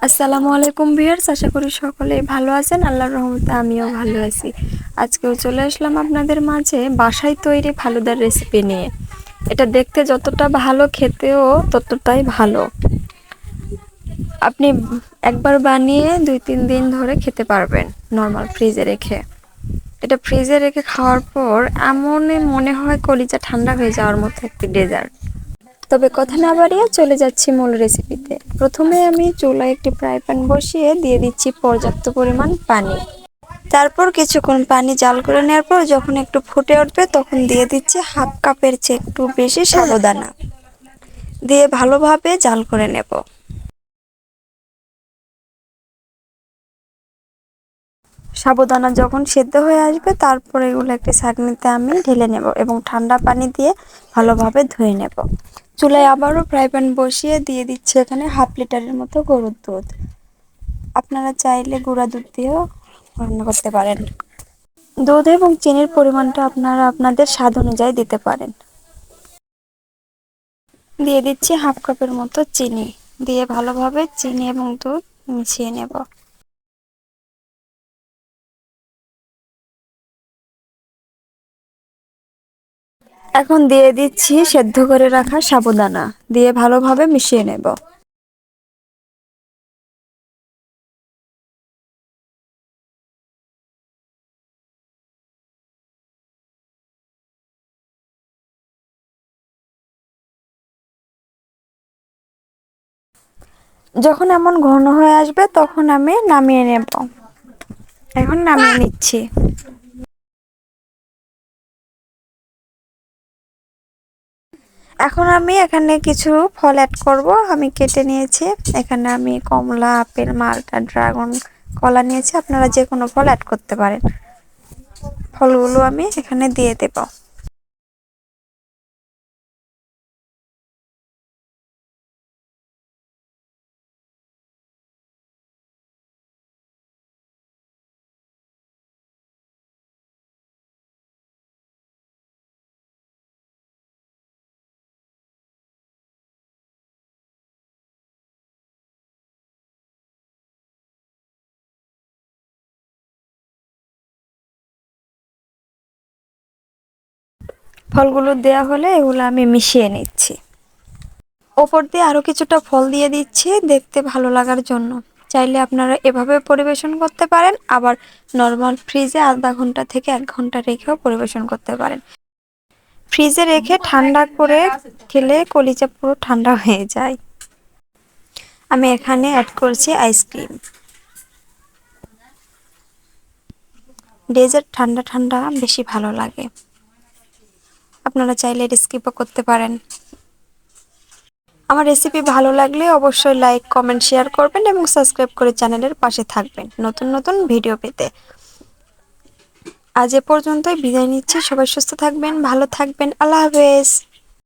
আসসালামু আলাইকুম ভিউয়ার্স, আশা করি সকলেই ভালো আছেন। আল্লাহর রহমতে আমিও ভালো আছি। আজকেও চলে আসলাম আপনাদের মাঝে বাসায় তৈরি ফালুদার রেসিপি নিয়ে। এটা দেখতে যতটা ভালো, খেতেও ততটাই ভালো। আপনি একবার বানিয়ে 2-3 দিন ধরে খেতে পারবেন নর্মাল ফ্রিজে রেখে। এটা ফ্রিজে রেখে খাওয়ার পর এমনই মনে হয় কলিজা ঠান্ডা হয়ে যাওয়ার মতো একটি ডেজার্ট। তবে কথা না বাড়িয়ে চলে যাচ্ছি মূল রেসিপিতে। প্রথমে আমি চুলায় একটি ফ্রাই প্যান বসিয়ে দিয়ে দিচ্ছি পর্যাপ্ত পরিমাণ পানি। তারপর কিছুক্ষণ পানি জাল করে নেওয়ার পর যখন একটু ফুটে উঠবে তখন দিয়ে দিচ্ছি হাফ কাপের চেয়ে একটু বেশি সাবুদানা, দিয়ে ভালোভাবে জাল করে নেব। সাবুদানা যখন সেদ্ধ হয়ে আসবে তারপর এগুলো একটি ছাঁকনিতে আমি ঢেলে নেব এবং ঠান্ডা পানি দিয়ে ভালোভাবে ধুয়ে নেব। চুলায় আবারও ফ্রাই প্যান বসিয়ে দিয়ে দিচ্ছি এখানে হাফ লিটারের মতো গরুর দুধ। আপনারা চাইলে গুঁড়া দুধ দিয়েও রান্না করতে পারেন। দুধ এবং চিনির পরিমাণটা আপনারা আপনাদের স্বাদ অনুযায়ী দিতে পারেন। দিয়ে দিচ্ছি হাফ কাপের মতো চিনি, দিয়ে ভালোভাবে চিনি এবং দুধ মিশিয়ে নেব। এখন দিয়ে দিচ্ছি সেদ্ধ করে রাখা সাবুদানা, দিয়ে ভালোভাবে মিশিয়ে নেব। যখন এমন ঘন হয়ে আসবে তখন আমি নামিয়ে নেব। এখন নামিয়ে নিচ্ছি। এখন আমি এখানে কিছু ফল অ্যাড করব। আমি কেটে নিয়েছি, এখানে আমি কমলা, আপেল, মালটা, ড্রাগন, কলা নিয়েছি। আপনারা যে কোনো ফল অ্যাড করতে পারেন। ফলগুলো আমি এখানে দিয়ে দেব। ফলগুলো দেয়া হলে এগুলো আমি মিশিয়ে নিচ্ছি। ওপর দিয়ে আরো কিছুটা ফল দিয়ে দিচ্ছি দেখতে ভালো লাগার জন্য। চাইলে আপনারা এভাবে পরিবেশন করতে পারেন, আবার নর্মাল ফ্রিজে আধা ঘন্টা থেকে 1 ঘন্টা রেখেও পরিবেশন করতে পারেন। ফ্রিজে রেখে ঠান্ডা করে খেলে কলিজা পুরো ঠান্ডা হয়ে যায়। আমি এখানে অ্যাড করছি আইসক্রিম। ডেজার্ট ঠান্ডা ঠান্ডা বেশি ভালো লাগে। আপনারা চাইলে এটা স্কিপও করতে পারেন। আমার রেসিপি ভালো লাগলে অবশ্যই লাইক, কমেন্ট, শেয়ার করবেন এবং সাবস্ক্রাইব করে চ্যানেলের পাশে থাকবেন নতুন নতুন ভিডিও পেতে। আজ এ পর্যন্তই বিদায় নিচ্ছি। সবাই সুস্থ থাকবেন, ভালো থাকবেন। আল্লাহ হাফেজ।